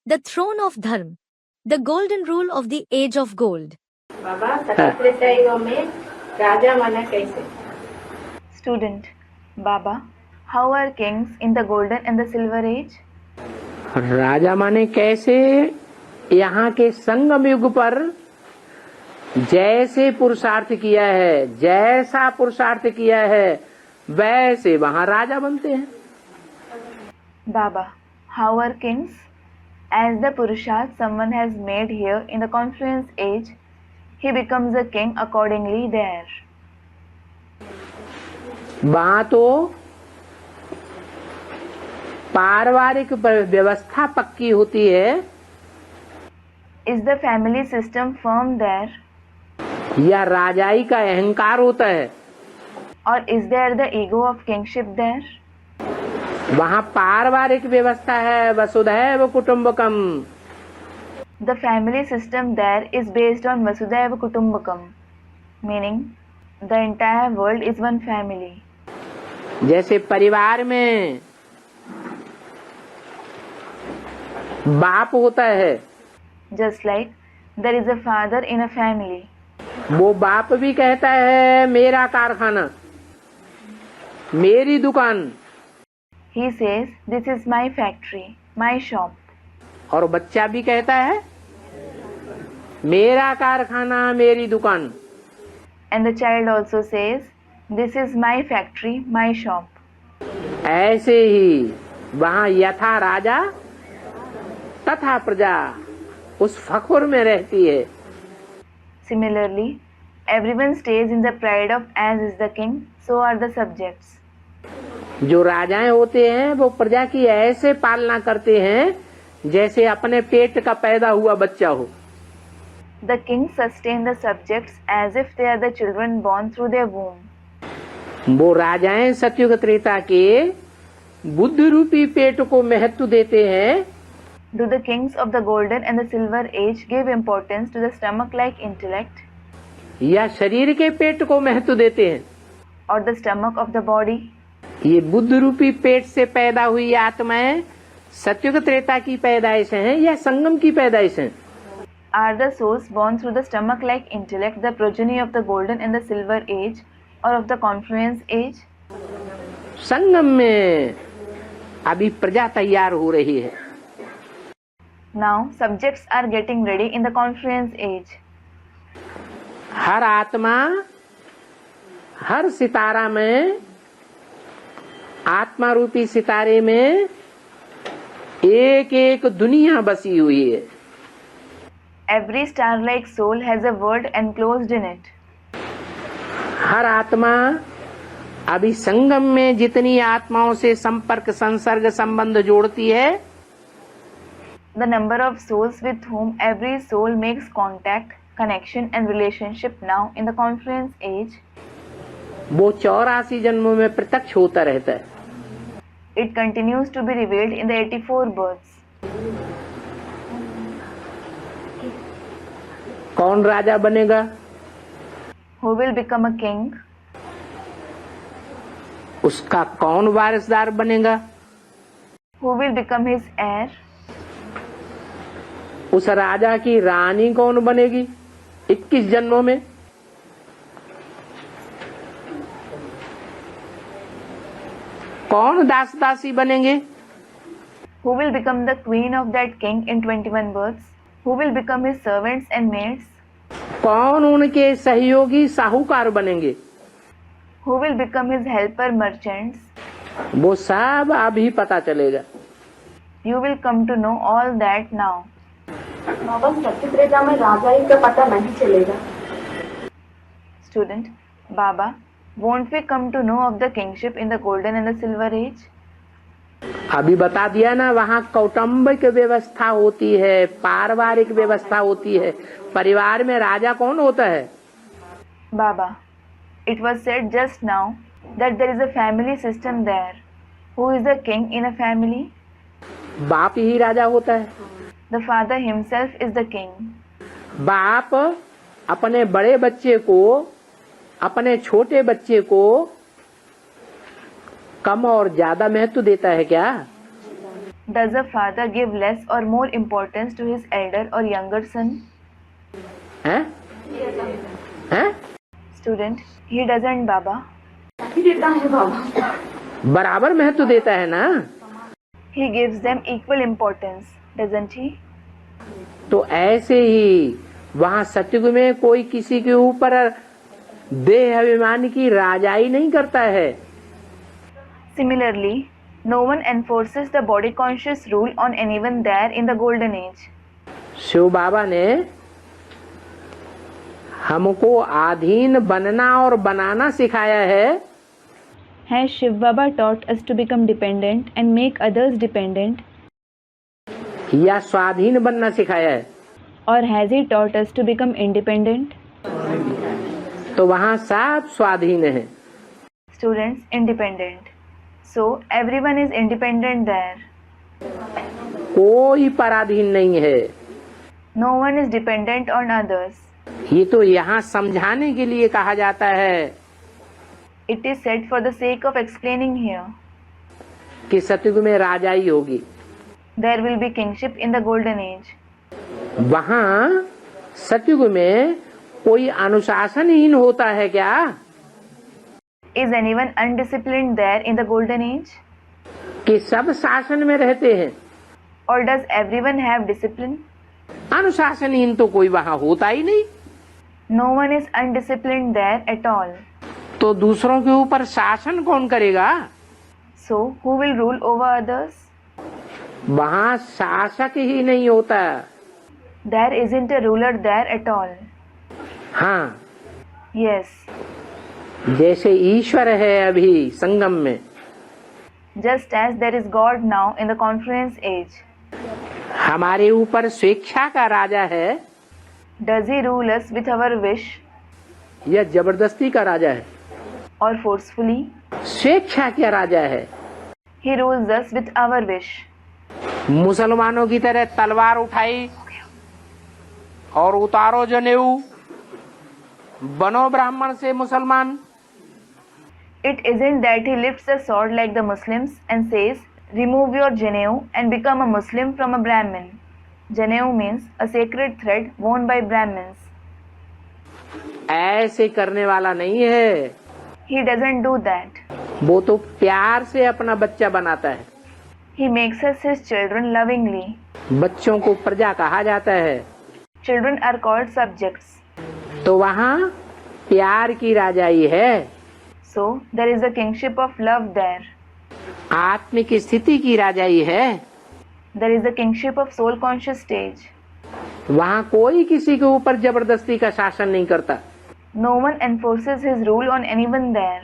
The throne of Dharma. The golden rule of the age of gold. बाबा सत्य युग में राजा माना कैसे? Student, Baba, how are kings in the golden and the silver age? राजा माने कैसे? यहाँ के संगम युग पर जैसे पुरुषार्थ किया है, जैसा पुरुषार्थ किया है, वैसे वहाँ राजा बनते हैं। Baba, how are kings? As the Purusharth someone has made here in the confluence age, he becomes a king accordingly there. वहाँ तो पारिवारिक व्यवस्था पक्की होती है। Is the family system firm there? या राजाई का अहंकार होता है? Or is there the ego of kingship there? वहाँ पारिवारिक व्यवस्था है, वसुधैव कुटुम्बकम। The family system there is based on Vasudhaiva Kutumbakam, meaning the entire world is one family. जैसे परिवार में बाप होता है, Just like there is a father in a family. वो बाप भी कहता है मेरा कारखाना, मेरी दुकान, He says, this is my factory, my shop. और बच्चा भी कहता है मेरा कारखाना, मेरी दुकान। And the child also says, this is my factory, my shop. ऐसे ही वहाँ यथा राजा तथा प्रजा उस फखुर में रहती है। Similarly, everyone stays in the pride of as is the king, so are the subjects. जो राजाएं होते हैं वो प्रजा की ऐसे पालना करते हैं जैसे अपने पेट का पैदा हुआ बच्चा हो। The kings sustain the subjects as if they are the children born through their womb. वो राजाएं सतयुग त्रेता के बुद्ध रूपी पेट को महत्व देते हैं। Do the kings of the golden and the silver age give importance to the stomach-like intellect? या शरीर के पेट को महत्व देते हैं? Or the stomach of the body? ये बुद्ध रूपी पेट से पैदा हुई आत्माएं सतयुग त्रेता की पैदाइश हैं या संगम की पैदाइश हैं? Are the souls born through the stomach-like intellect the progeny of the golden and the silver age or of the confluence age? संगम में अभी प्रजा तैयार हो रही है। Now subjects are getting ready in the confluence age. हर आत्मा, हर सितारा में, आत्मा रूपी सितारे में एक एक दुनिया बसी हुई है। Every star-like soul has a world enclosed in it. हर आत्मा अभी संगम में जितनी आत्माओं से संपर्क, संसर्ग, संबंध जोड़ती है, The number of souls with whom every soul makes contact, connection and relationship now in the confluence age, वो 84 जन्मों में प्रत्यक्ष होता रहता है। it continues to be revealed in the 84 births. कौन राजा बनेगा? Who will become a king? उसका कौन वारिसदार बनेगा? Who will become his heir? उस राजा की रानी कौन बनेगी 21 जन्मों में? कौन दास दासी बनेंगे? Who will become the queen of that king in 21 births? Who will become his servants and maids? कौन उनके सहयोगी साहूकार बनेंगे? Who will become his helper merchants? वो सब अभी पता चलेगा। You will come to know all that now. बाबा सत्य त्रेता में राजाई का पता नहीं चलेगा। Student, Baba, won't we come to know of the kingship in the golden and the silver age? अभी बता दिया ना, वहाँ कौटुंबिक व्यवस्था होती है, पारिवारिक व्यवस्था होती है। परिवार में राजा कौन होता है? Baba, it was said just now that there is a family system there. Who is the king in a family? बाप ही राजा होता है। The father himself is the king. बाप अपने बड़े बच्चे को, अपने छोटे बच्चे को कम और ज्यादा महत्व देता है क्या? Does a father give less or more importance to his elder or younger son? हैं? हैं? Student, he doesn't, Baba. ही देता है बाबा। बराबर महत्व देता है ना। He gives them equal importance, doesn't he? तो ऐसे ही वहां सतयुग में कोई किसी के ऊपर देह अभिमान की राजाई नहीं करता है। Similarly, no one enforces the body conscious rule on anyone there in the golden age. Shiv बाबा ने हमको अधीन बनना और बनाना सिखाया है, Has Shiv Baba taught us to become dependent and make others dependent? या स्वाधीन बनना सिखाया है? Or has he taught us to become independent? तो वहाँ सब स्वाधीन है। Students, independent. So, everyone is independent there. कोई पराधीन नहीं है। No one is dependent on others. ये तो यहाँ समझाने के लिए कहा जाता है It is said for the sake of explaining here. कि सतयुग में राजाई होगी। There will be kingship in the golden age. वहाँ सतयुग में कोई अनुशासनहीन होता है क्या? Is anyone undisciplined there in the golden age? कि सब शासन में रहते हैं? Or does everyone have discipline? अनुशासनहीन तो कोई वहाँ होता ही नहीं। No one is undisciplined there at all. तो दूसरों के ऊपर शासन कौन करेगा? So, who will rule over others? वहाँ शासक ही नहीं होता। There isn't a ruler there at all. हाँ, Yes, जैसे ईश्वर है अभी संगम में, just as there is God now in the confluence age. हमारे ऊपर स्वेच्छा का राजा है Does he rule us with our wish या जबरदस्ती का राजा है? or forcefully? स्वेच्छा क्या राजा है? He rules us with our wish. मुसलमानों की तरह तलवार उठाई और उतारो जनेऊ, बनो ब्राह्मण से मुसलमान। It isn't that he lifts the sword like the Muslims and says, remove your janeu and become a Muslim from a Brahmin. Janeu means a sacred thread worn by Brahmins. ऐसे करने वाला नहीं है। He doesn't do that. वो तो प्यार से अपना बच्चा बनाता है। He makes us his children lovingly. बच्चों को प्रजा कहा जाता है। Children are called subjects. तो वहाँ प्यार की राजाई है। So, there is a kingship of love there. आत्मिक स्थिति की राजाई है। There is a kingship of soul conscious stage. वहाँ कोई किसी के ऊपर जबरदस्ती का शासन नहीं करता। No one enforces his rule on anyone there.